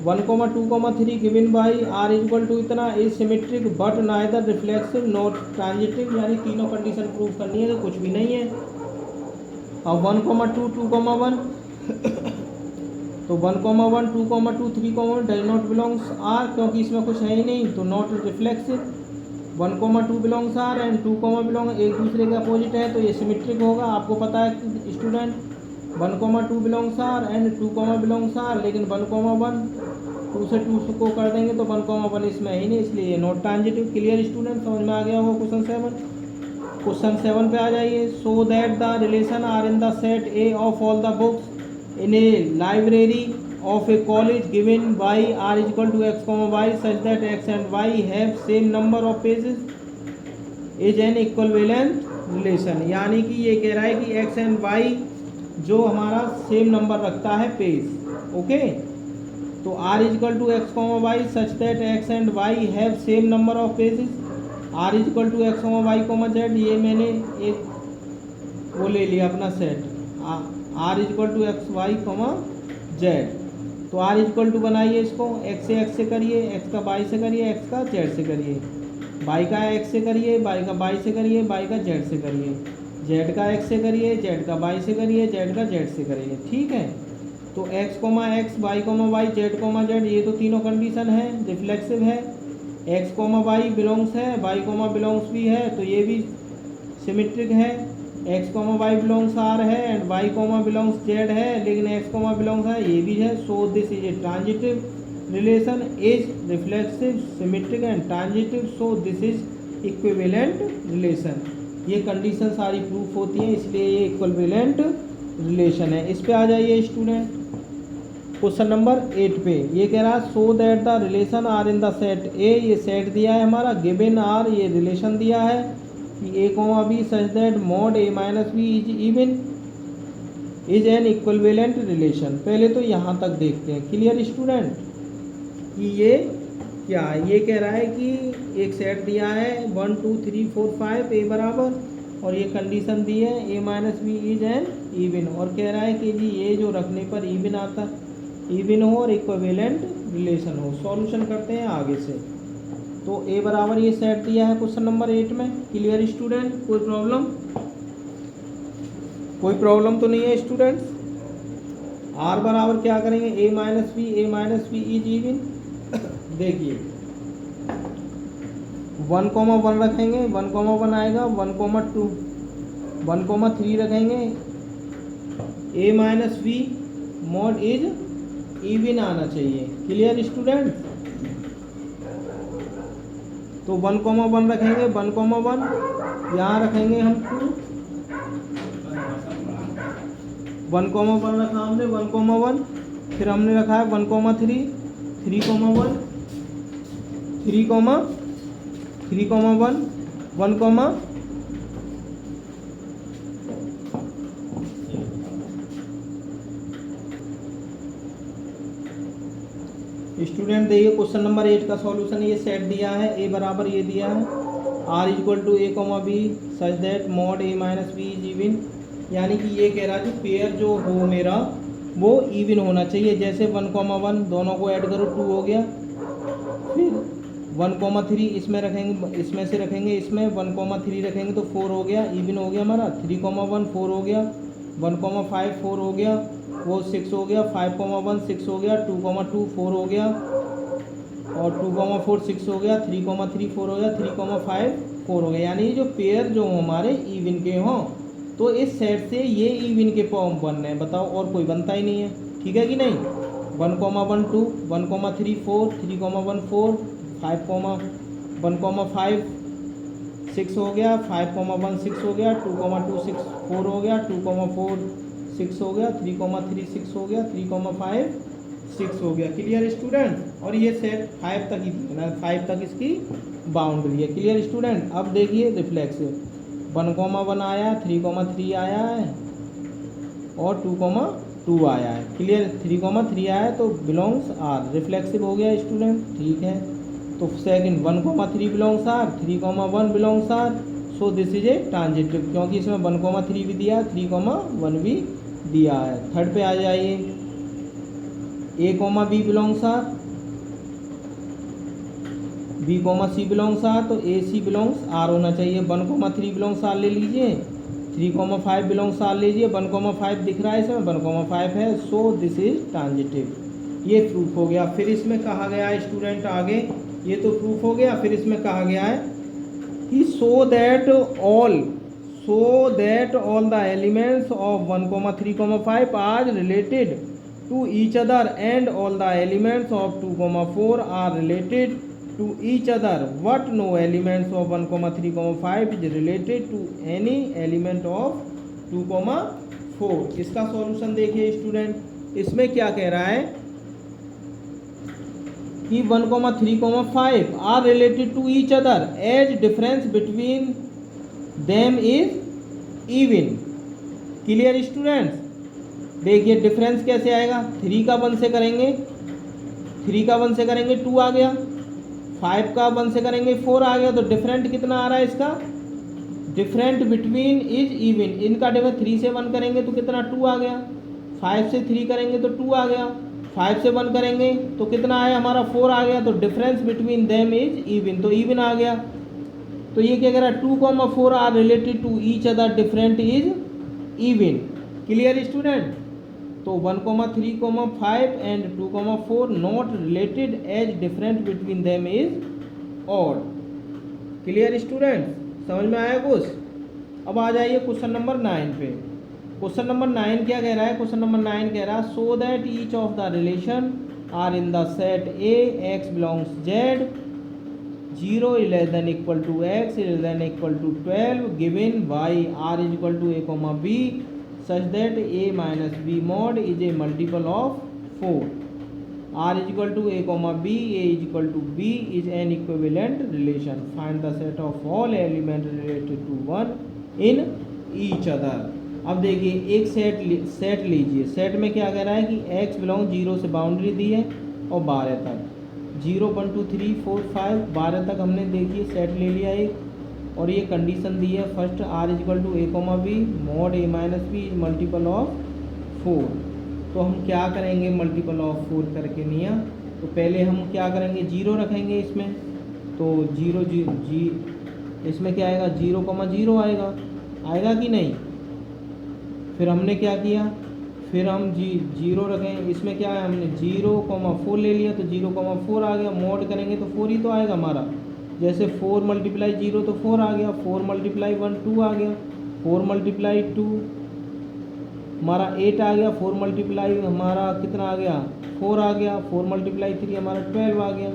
1,2,3 given by R equal to इतना is symmetric but neither reflexive not transitive, यानी तीनों कंडीशन प्रूव करनी है, तो कुछ भी नहीं है। अब 1,2 2,1 तो 1,1 2,2 3,1 डज नॉट बिलोंग्स आर, क्योंकि इसमें कुछ है ही नहीं, तो not reflexive. 1,2 belongs R and 2, belong एक दूसरे के अपोजिट है, तो ये सिमेट्रिक होगा। आपको पता है student 1,2 belongs R and 2, belongs R, लेकिन 1,1 2 से 2 को कर देंगे तो 1,1 इसमें है ही नहीं, इसलिए ये नॉट ट्रांजिटिव। Clear student? समझ में आ गया होगा क्वेश्चन 7। क्वेश्चन 7 पे आ जाइए। So that the relation R in the set A of all the books in a library of a college given by r is equal to x comma y such that x and y have same number of pages is an equivalent relation, यानी कि ये कह रहा है कि x and y जो हमारा same number रखता है पेज। ओके, तो r is equal to x comma y such that x and y have same number of pages, r is equal to x comma y comma z, ये मैंने एक वो ले लिया अपना set, r is equal to x y comma z। तो r equal to बनाइए इसको, x से x से करिए, x का y से करिए, x का z से करिए, y का x से करिए, y का y से करिए, y का z से करिए, z का x से करिए, z का y से करिए, z का z से करिए। ठीक है, तो x, x, y, y, z, z, ये तो तीनों कंडीशन है, रिफ्लेक्सिव है। x, y बिलोंग्स है, y, बिलोंग्स भी है, तो ये भी सिमेट्रिक है। x, y बिलोंग्स आर है एंड y, बिलोंग्स z है, लेकिन x, बिलोंग्स है ये भी है। सो this is a transitive relation, is reflexive, symmetric and transitive, so this is equivalent relation. ये कंडीशन सारी प्रूफ होती हैं, इसलिए ये इक्विवेलेंट रिलेशन है। इस पे आ जाइए स्टूडेंट क्वेश्चन नंबर 8 पे। ये कह रहा है so that the relation R in the set A, ये सेट दिया है हमारा, गिवन आर ये रिलेशन दिया है कि a, b such that mod a minus b is even is an equivalent relation। पहले तो यहाँ तक देखते हैं। Clear student? कि ये क्या है, ये कह रहा है कि एक सेट दिया है 1 2 3 4 5 a बराबर, और ये कंडीशन दी है a minus B is an even, और कह रहा है कि जी ये जो रखने पर इवन आता, इवन हो और इक्विवेलेंट रिलेशन हो। सॉल्यूशन करते हैं आगे से। तो a बराबर ये सेट दिया है क्वेश्चन नंबर 8 में। Clear student? कोई प्रॉब्लम? कोई प्रॉब्लम तो नहीं है स्टूडेंट्स? r बराबर क्या करेंगे, a minus B is even. देखिए 1,1 रखेंगे, 1,1 आएगा, 1,2 1,3 रखेंगे, a minus B mod is even आना चाहिए। Clear student? तो 1,1 रखेंगे, 1,1 यहाँ रखेंगे हम 2, 1,1 रखा हमने, 1,1 फिर हमने रखा है 1,3 3,1 3,1 1, स्टूडेंट देखिए क्वेश्चन नंबर 8 का सॉल्यूशन ये सेट दिया है, a बराबर ये दिया है r equal to a, b such that mod a minus B is even, यानी कि ये कह रहा है कि पेयर जो हो मेरा वो इवन होना चाहिए। जैसे 1,1 दोनों को ऐड करो 2 हो गया, फिर 1,3 इसमें रखेंगे, इसमें से रखेंगे इसमें 1,3 रखेंगे तो 4 हो गया, इवन हो गया हमारा। 3,1 4 हो गया, 1,5 4 हो गया, वो 6 हो गया, 5,1 6 हो गया, 2,2 4 हो गया, और 2,4 6 हो गया, 3,3 4 हो गया, 3,5 4 हो गया। यानी जो पेयर जो हमारे इवन के हों तो इस सेट से ये इवन के फॉर्म बन रहे हैं। बताओ, और कोई बनता ही नहीं है, ठीक है कि नहीं। 1,1 2, 1,3 4, 3,1 4, 1,5 6 हो गया, 5,1 6 हो गया, 2,2 6 4 हो गया, 2,4 6 हो गया, 3,3 6 हो गया, 3,5 6 हो गया। Clear student. और ये सेट 5 तक ही ना, 5 तक इसकी बाउंड्री है। Clear student. अब देखिए रिफ्लेक्सिव 1,1 आया, 3,3 आया है और 2,2 आया है। क्लियर। 3,3 आया है तो बिलोंग्स आर, रिफ्लेक्सिव हो गया स्टूडेंट, ठीक है। तो second 1,3 belongs R, 3,1 belongs R, so this is a transitive, क्योंकि इसमें 1,3 भी दिया, 3,1 भी दिया है। थर्ड पे आ जाइए, A, B belongs R, B, C belongs R, तो A, C बिलोंग्स आर होना चाहिए। 1,3 बिलोंग्स आर ले लीजिए, 3,5 बिलोंग्स आर लीजिए, 1,5 दिख रहा है इसमें, 1,5 है, सो दिस इज ट्रांजिटिव। ये प्रूफ हो गया। फिर इसमें कहा गया है स्टूडेंट आगे, ये तो प्रूफ हो गया। फिर इसमें कहा गया है कि so that all the elements of 1,3,5 are related to each other and all the elements of 2,4 are related to each other, but no elements of 1,3,5 is related to any element of 2,4। इसका solution देखिए student. इसमें क्या कह रहा है कि 1,3,5 are related to each other as difference between them is even। Clear students. देखिए difference कैसे आएगा, 3 का 1 से करेंगे, 3 का 1 से करेंगे 2 आ गया, 5 का 1 से करेंगे 4 आ गया। तो डिफरेंट कितना आ रहा है इसका, डिफरेंट बिटवीन इज इवन। इनका डिफरेंस 3 से 1 करेंगे तो कितना 2 आ गया, 5 से 3 करेंगे तो 2 आ गया, 5 से 1 करेंगे तो कितना आया हमारा 4 आ गया। तो difference between them is even, तो इवन आ गया। तो ये क्या कह रहा है, 2,4 are related to each other, different is even. Clear student. तो 1,3,5 and 2,4 not related as different between them is odd. Clear student. समझ में आया कुछ। अब आ जाइए क्वेश्चन नंबर 9 पे। क्वेश्चन नंबर 9 क्या कह रहा है, क्वेश्चन नंबर 9 कह रहा है so that each of the relation R in the set A X belongs Z 0 <= to x <= 12 given y r = a, b such that a minus b mod is a multiple of 4, r = to a, b, a = to b is an equivalent relation, find the set of all elements related to one in each other। अब देखिए एक set लीजिए। Set में क्या कह रहा है कि x बिलोंग 0 से बाउंड्री दी है और 12 तक, 0 1 2 3 4 5 12 तक हमने देखिए सेट ले लिया एक, और ये कंडीशन दी है first r = to a, b mod a minus b is multiple of 4। तो हम क्या करेंगे मल्टीपल ऑफ 4 करके निया, तो पहले हम क्या करेंगे 0 रखेंगे इसमें, तो 0 जी इसमें क्या आएगा 0,0 आएगा कि नहीं। फिर हमने क्या किया, फिर हम 0 रखें, इसमें क्या है हमने 0,4 ले लिया तो 0,4 आ गया, मोड करेंगे तो 4 ही तो आएगा हमारा। जैसे 4 × 0 तो 4 आ गया, 4 × 1 2 आ गया, 4 × 2 हमारा 8 आ गया, 4 × हमारा कितना आ गया 4 आ गया, 4 × 3 हमारा 12 आ गया।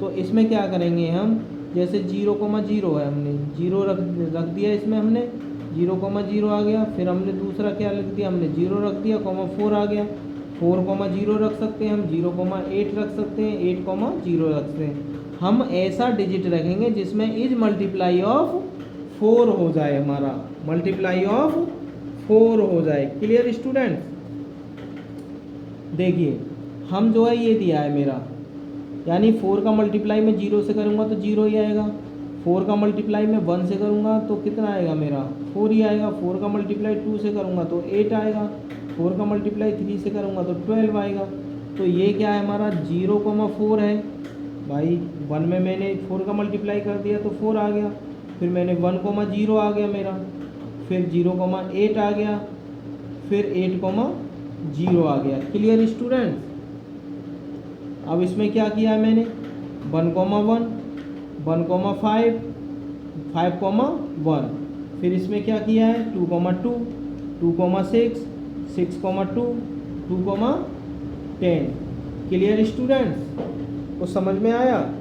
तो इसमें क्या करेंगे हम, जैसे 0,0 है हमने 0 रख दिया इसमें हमने 0,0 आ गया। फिर हमने दूसरा क्या लिख दिया, हमने 0 रख दिया, 4 आ गया, 4,0 रख सकते हैं हम, 0,8 रख सकते हैं, 8,0 रख सकते हैं। हम ऐसा डिजिट रखेंगे जिसमें इज मल्टीप्लाई ऑफ 4 हो जाए, हमारा मल्टीप्लाई ऑफ 4 हो जाए। Clear student. देखिए हम जो है ये दिया है मेरा, यानी 4 का मल्टीप्लाई में 0 से करूँगा तो 0 ही आएगा, 4 का मल्टीप्लाई में 1 से करूँगा तो कितना आएगा मेरा 4 ही आएगा, 4 का मल्टीप्लाई 2 से करूँगा तो 8 आएगा, 4 का मल्टीप्लाई 3 से करूँगा तो 12 आएगा। तो ये क्या है हमारा 0,4 है भाई, 1 में मैंने 4 का मल्टीप्लाई कर दिया तो 4 आ गया, फिर मैंने 1,0 आ गया मेरा, फिर 0,8 आ गया, फिर 8,0 आ गया। Clear student. अब इसमें क्या किया है मैंने, 1,1, 1,5, 5,1। फिर इसमें क्या किया है 2,2, 2,6, 6,2, 2,10। क्लियर स्टूडेंट्स, को समझ में आया?